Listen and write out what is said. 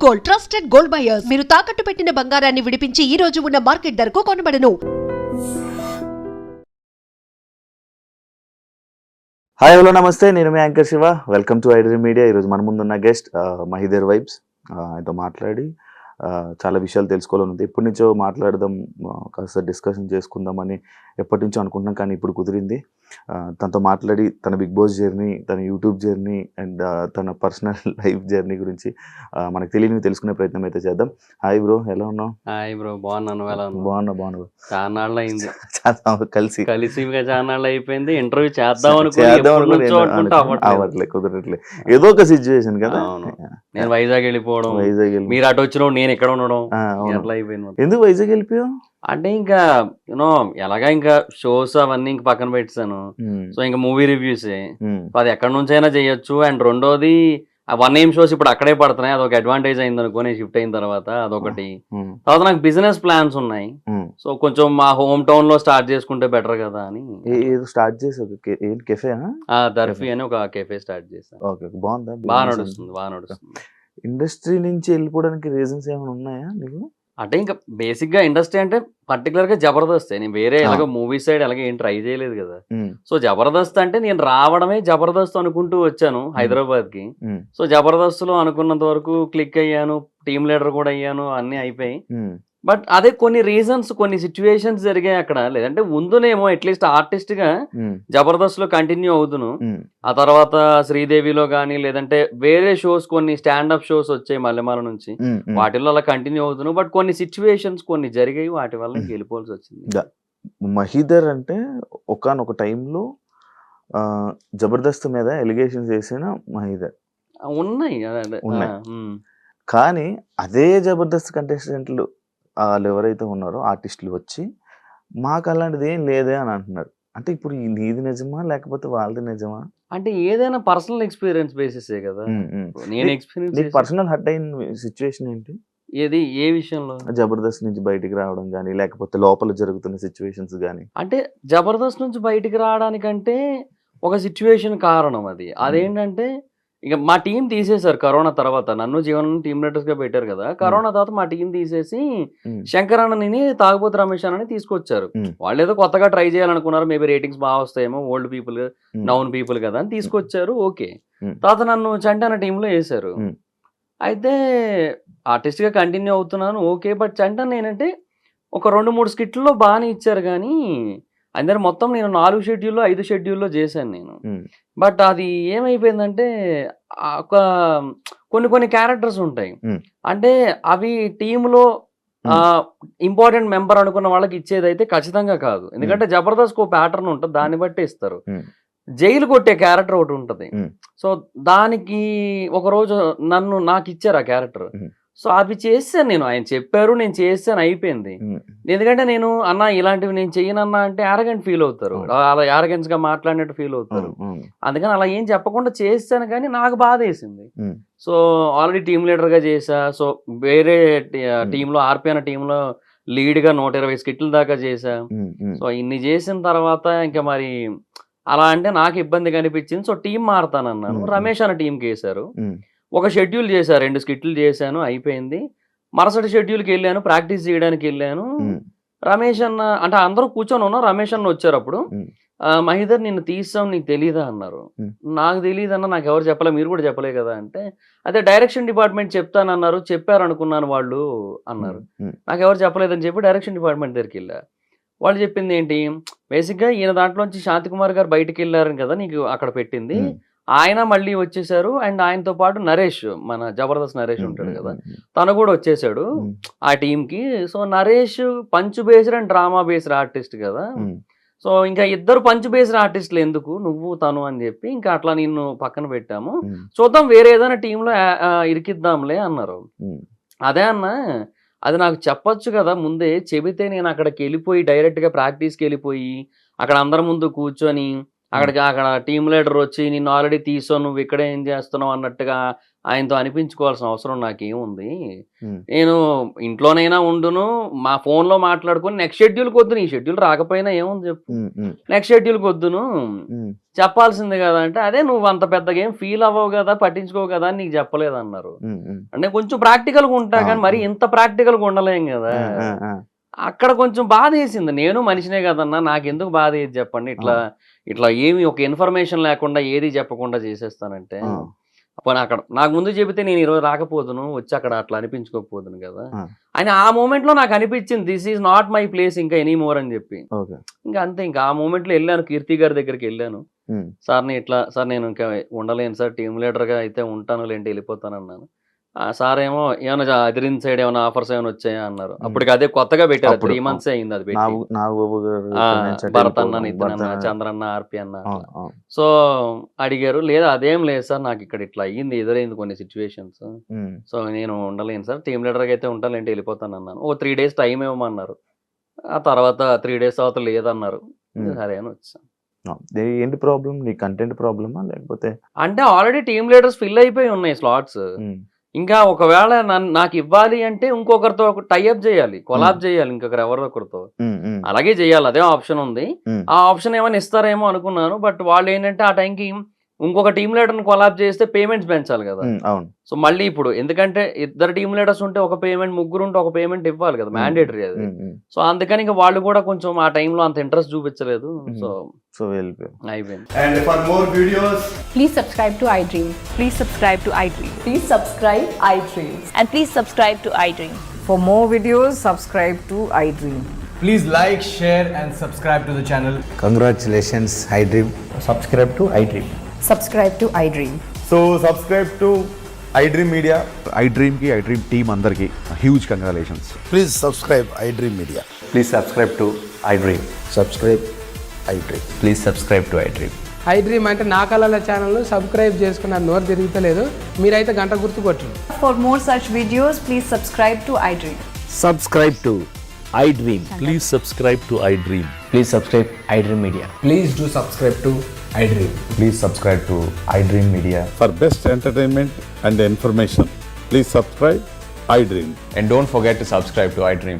Gold trusted gold buyers మీరు తాకట్టు పెట్టిన బంగారాన్ని విడిపించి ఈ రోజు ఉన్న మార్కెట్ ధరకు కొనబడను. హాయ్ హలో నమస్తే, నేను మీ anchor Shiva. Welcome to iDream media. ఈరోజు మన ముందున్న గెస్ట్ మహిదర్ వైబ్స్. ఆయనతో మాట్లాడి చాలా విషయాలు తెలుసుకోవాలని ఉంది. ఎప్పటి నుంచో మాట్లాడదాం, కాస్త డిస్కషన్ చేసుకుందామని ఎప్పటి నుంచో అనుకుంటున్నాం, కానీ ఇప్పుడు కుదిరింది. తనతో మాట్లాడి తన బిగ్ బాస్ జర్నీ, తన యూట్యూబ్ జర్నీ అండ్ తన పర్సనల్ లైఫ్ జర్నీ గురించి మనకు తెలియని తెలుసుకునే ప్రయత్నం అయితే చేద్దాం. హాయ్ బ్రో, ఎలా ఉన్నావు? హాయ్ బ్రో, బాగున్నాను. బాగున్నా చాలా అయింది కలిసి చాలా అయిపోయింది. ఇంటర్వ్యూ చేద్దాం అవ్వట్లే, కుదరట్లే. ఏదో ఒక సిచ్యువేషన్ కదా. నేను వైజాగ్ వెళ్ళిపోవడం, మీరు అటు వచ్చిన నేను ఇక్కడ ఉండడం, ఎట్లా అయిపోయింది. ఎందుకు వైజాగ్ వెళ్ళిపోయావు? అంటే ఇంకా యూనో ఎలాగా ఇంకా షోస్ అవన్నీ ఇంక పక్కన పెట్టాను. సో ఇంకా మూవీ రివ్యూస్ అది ఎక్కడి నుంచి అయినా చేయొచ్చు. అండ్ రెండోది 1AM షోస్ ఇప్పుడు అక్కడే పడుతున్నాయి, అదొక అడ్వాంటేజ్ అయింది అనుకో నేను షిఫ్ట్ అయిన తర్వాత. అదొకటి. తర్వాత నాకు బిజినెస్ ప్లాన్స్ ఉన్నాయి. సో కొంచెం మా హోమ్ టౌన్ లో స్టార్ట్ చేసుకుంటే బెటర్ కదా అని స్టార్ట్ చేసావు. దర్ఫీ అని ఒక కెఫే స్టార్ట్ చేశాను. బాగా నడుస్తుంది. ఇండస్ట్రీ నుంచి వెళ్ళిపోవడానికి రీజన్స్ ఏమైనా ఉన్నాయా నీకు? అంటే ఇంకా బేసిక్ గా ఇండస్ట్రీ అంటే పర్టికులర్ గా జబర్దస్త్. నేను వేరే ఎలాగో మూవీ సైడ్ అలాగే ఏం ట్రై చేయలేదు కదా. సో జబర్దస్త్ అంటే నేను రావడమే జబర్దస్త్ అనుకుంటూ వచ్చాను హైదరాబాద్ కి. సో జబర్దస్త్ లో అనుకున్నంత వరకు క్లిక్ అయ్యాను, టీమ్ లీడర్ కూడా అయ్యాను, అన్ని అయిపోయి. బట్ అదే కొన్ని రీజన్స్, కొన్ని సిచ్యువేషన్స్ జరిగాయి అక్కడ. లేదంటే ముందునేమో అట్లీస్ట్ ఆర్టిస్ట్ గా జబర్దస్త్ లో కంటిన్యూ అవుతును. ఆ తర్వాత శ్రీదేవిలో గానీ లేదంటే వేరే షోస్, కొన్ని స్టాండప్ షోస్ వచ్చాయి మల్లెమాల నుంచి, వాటిల్లో అలా కంటిన్యూ అవుతును. బట్ కొన్ని సిచ్యువేషన్స్ కొన్ని జరిగాయి, వాటి వల్ల వెళ్ళిపోవాల్సి వచ్చింది. మహిదర్ అంటే ఒకానొక టైంలో జబర్దస్త్ మీద ఎలిగేషన్స్ చేసిన మహిదర్ ఉన్నాయి. కానీ అదే జబర్దస్త్ కంటెస్టెంట్లు వాళ్ళు ఎవరైతే ఉన్నారో ఆర్టిస్టులు వచ్చి మాకు అలాంటిది ఏం లేదే అని అంటున్నారు. అంటే ఇప్పుడు నీది నిజమా లేకపోతే వాళ్ళది నిజమా? అంటే ఏదైనా పర్సనల్ ఎక్స్పీరియన్స్ బేసిసే కదా. నేను ఎక్స్పీరియన్స్ పర్సనల్ హర్ట్ అయిన సిచ్యువేషన్ ఏంటి? ఏది, ఏ విషయంలో? జబర్దస్త్ నుంచి బయటికి రావడం కానీ లేకపోతే లోపల జరుగుతున్న సిచ్యువేషన్స్ కానీ. అంటే జబర్దస్త్ నుంచి బయటికి రావడానికంటే ఒక సిచ్యువేషన్ కారణం అది. అదేంటంటే ఇక మా టీం తీసేశారు కరోనా తర్వాత. నన్ను జీవన్ టీమ్ లీడర్స్ గా పెట్టారు కదా. కరోనా తర్వాత మా టీం తీసేసి శంకరన్నని, తాగుబోతు రమేష్ అని తీసుకొచ్చారు. వాళ్ళు ఏదో కొత్తగా ట్రై చేయాలనుకున్నారు, మేబీ రేటింగ్స్ బాగా వస్తాయేమో, ఓల్డ్ పీపుల్ నౌన్ పీపుల్ కదా అని తీసుకొచ్చారు. ఓకే. తర్వాత నన్ను చంటన టీంలో వేశారు. అయితే ఆర్టిస్ట్ గా కంటిన్యూ అవుతున్నాను, ఓకే. బట్ చంటన్ ఏంటంటే ఒక 2-3 స్కిట్లో బాగానే ఇచ్చారు, కానీ అందరు మొత్తం నేను 4 షెడ్యూల్లో 5 షెడ్యూల్లో చేశాను నేను. బట్ అది ఏమైపోయిందంటే ఒక కొన్ని క్యారెక్టర్స్ ఉంటాయి. అంటే అవి టీంలో ఇంపార్టెంట్ మెంబర్ అనుకున్న వాళ్ళకి ఇచ్చేదైతే ఖచ్చితంగా కాదు. ఎందుకంటే జబర్దస్త్ ఒక ప్యాటర్న్ ఉంటుంది, దాన్ని బట్టి ఇస్తారు. జైలు కొట్టే క్యారెక్టర్ ఒకటి ఉంటుంది. సో దానికి ఒకరోజు నాకు ఇచ్చారు ఆ క్యారెక్టర్. సో అవి చేశాను నేను. ఆయన చెప్పారు, నేను చేశాను, అయిపోయింది. ఎందుకంటే నేను అన్న ఇలాంటివి నేను చెయ్యనన్నా అంటే యారగెంట్ ఫీల్ అవుతారు, అలా యారగెన్స్ గా మాట్లాడినట్టు ఫీల్ అవుతారు. అందుకని అలా ఏం చెప్పకుండా చేశాను, కానీ నాకు బాధ వేసింది. సో ఆల్రెడీ టీమ్ లీడర్ గా చేశా. సో వేరే టీంలో ఆర్పి అన్న టీంలో లీడ్ గా 120 స్కిట్ల దాకా చేశా. సో ఇన్ని చేసిన తర్వాత ఇంకా మరి అలా అంటే నాకు ఇబ్బంది కనిపించింది. So team మారుతానన్నాను. రమేష్ అన్న టీంకి వేశారు. ఒక షెడ్యూల్ చేశారు, 2 స్కిట్లు చేశాను, అయిపోయింది. మరుసటి షెడ్యూల్కి వెళ్ళాను, ప్రాక్టీస్ చేయడానికి వెళ్ళాను. రమేష్ అన్న అంటే అందరూ కూర్చొని ఉన్నా, రమేష్ అన్న వచ్చారు. అప్పుడు మహిదర్ నిన్ను తీసాం, నీకు తెలీదా అన్నారు. నాకు తెలియదు అన్న, నాకు ఎవరు చెప్పలే, మీరు కూడా చెప్పలే కదా అంటే, అదే డైరెక్షన్ డిపార్ట్మెంట్ చెప్తానన్నారు, చెప్పారు అనుకున్నాను వాళ్ళు అన్నారు. నాకు ఎవరు చెప్పలేదని చెప్పి డైరెక్షన్ డిపార్ట్మెంట్ దగ్గరికి వెళ్ళా. వాళ్ళు చెప్పింది ఏంటి, బేసిక్గా ఈయన దాంట్లోంచి శాంతికుమార్ గారు బయటకు వెళ్ళారని కదా నీకు అక్కడ పెట్టింది, ఆయన మళ్ళీ వచ్చేసారు. అండ్ ఆయనతో పాటు నరేష్, మన జబర్దస్త్ నరేష్ ఉంటాడు కదా, తను కూడా వచ్చేసాడు ఆ టీంకి. So Naresh punch based and drama based artist కదా. సో ఇంకా ఇద్దరు పంచ్ బేస్డ్ ఆర్టిస్టులు ఎందుకు, నువ్వు తను అని చెప్పి ఇంకా అట్లా నిన్ను పక్కన పెట్టాము, చూద్దాం వేరే ఏదైనా టీంలో ఇరికిద్దాంలే అన్నారు. అదే అన్న, అది నాకు చెప్పొచ్చు కదా ముందే, చెబితే నేను అక్కడికి వెళ్ళిపోయి డైరెక్ట్గా ప్రాక్టీస్కి వెళ్ళిపోయి అక్కడ అందరి ముందు కూర్చొని అక్కడ టీమ్ లీడర్ వచ్చి నిన్ను ఆల్రెడీ తీసో నువ్వు ఇక్కడ ఏం చేస్తున్నావు అన్నట్టుగా ఆయనతో అనిపించుకోవాల్సిన అవసరం నాకేముంది. నేను ఇంట్లోనైనా ఉండును, మా ఫోన్లో మాట్లాడుకుని నెక్స్ట్ షెడ్యూల్కి వద్దును, ఈ షెడ్యూల్ రాకపోయినా ఏముంది చెప్పు, నెక్స్ట్ షెడ్యూల్కి వద్దును చెప్పాల్సిందే కదా అంటే, అదే నువ్వు అంత పెద్దగా ఏం ఫీల్ అవ్వవు కదా, పట్టించుకోవు కదా అని నీకు చెప్పలేదు అన్నారు. అంటే కొంచెం ప్రాక్టికల్గా ఉంటా కానీ మరి ఇంత ప్రాక్టికల్గా ఉండలేం కదా. అక్కడ కొంచెం బాధ వేసింది. నేను మనిషినే కదన్నా, నాకెందుకు బాధ వేసి చెప్పండి, ఇట్లా ఏమి ఒక ఇన్ఫర్మేషన్ లేకుండా ఏది చెప్పకుండా చేసేస్తానంటే. పోనీ అక్కడ నాకు ముందు చెబితే నేను ఈరోజు రాకపోదును, వచ్చి అక్కడ అట్లా అనిపించుకోకపోదును కదా అని ఆ మూమెంట్ లో నాకు అనిపించింది, this is not my place ఇంకా ఎనీ మోర్ అని చెప్పి. ఇంకా అంతే, ఇంకా ఆ మూమెంట్ లో వెళ్ళాను, కీర్తి గారి దగ్గరికి వెళ్ళాను. సార్ని ఇట్లా, సార్ నేను ఇంకా ఉండలేను సార్, టీమ్ లీడర్ గా అయితే ఉంటాను లేంటి వెళ్ళిపోతాను అన్నాను. సార్ ఏమో ఏమైనా అదిరిన్ సైడ్ ఏమైనా ఆఫర్స్ ఏమైనా వచ్చాయా అన్నారు. అప్పటికి అదే కొత్తగా పెట్టారు, 3 months అయింది అది పెట్టి. భరత్ అన్న, నితిన్ అన్న, చంద్రన్న, ఆర్పి అన్న. సో అడిగారు, లేదా అదేం లేదు సార్, నాకు ఇక్కడ ఇట్లా అయ్యింది, ఎదురైంది కొన్ని సిచ్యువేషన్స్, సో నేను ఉండలేను సార్, టీమ్ లీడర్గా అయితే ఉంటానంటే వెళ్ళిపోతాను అన్నాను. 3 days టైం ఇవ్వమన్నారు. ఆ తర్వాత 3 days తర్వాత లేదన్నారు. సరే అని వచ్చాను. ఏంటి ప్రాబ్లం, నీ కంటెంట్ ప్రాబ్లమా లేకపోతే? అంటే ఆల్రెడీ టీమ్ లీడర్స్ ఫిల్ అయిపోయి ఉన్నాయి స్లాట్స్. ఇంకా ఒకవేళ నాకు ఇవ్వాలి అంటే ఇంకొకరితో టైఅప్ చేయాలి, కొలాబ్ చేయాలి, ఇంకొకరు ఎవరొకరితో అలాగే చేయాలి. అదే ఆప్షన్ ఉంది. ఆ ఆప్షన్ ఏమైనా ఇస్తారేమో అనుకున్నాను. బట్ వాళ్ళు ఏంటంటే ఆ టైంకి ఇంకొక టీమ్ లీడర్ ని కొలాబ్ చేస్తే పేమెంట్స్ పెంచాలి కదా. సో మళ్ళీ ఇప్పుడు ఎందుకంటే 2 టీమ్ లీడర్స్ ఉంటే ఒక పేమెంట్, 3 ఉంటే ఒక పేమెంట్ ఇవ్వాలి కదా, మ్యాండేటరీ అది. సో అందుకని ఇంకా వాళ్ళు కూడా కొంచెం ఆ టైంలో అంత ఇంట్రెస్ట్ చూపించలేదు. సో అయిపోయింది. And for more videos, Please subscribe to iDream. Please subscribe to iDream. Please subscribe iDream. And please subscribe to iDream. For more videos, subscribe to iDream. please like, share and subscribe to the channel. Congratulations, iDream. Subscribe to iDream. Subscribe to iDream. So subscribe to iDream Media. iDream team అందరికి huge congratulations. Please subscribe iDream Media. Please subscribe to iDream. Subscribe iDream. Please subscribe to iDream. iDream అంటే నా కళల channel subscribe చేసుకున్న నోరు తిరుగుతలేదు, మీరైతే గంట గుర్తు కొట్టండి. For more such videos, please subscribe to iDream. Subscribe to iDream. Please subscribe to iDream. Please subscribe iDream Media. Please do subscribe to iDream. Please subscribe to iDream Media. For best entertainment and information, please subscribe iDream. And don't forget to subscribe to iDream.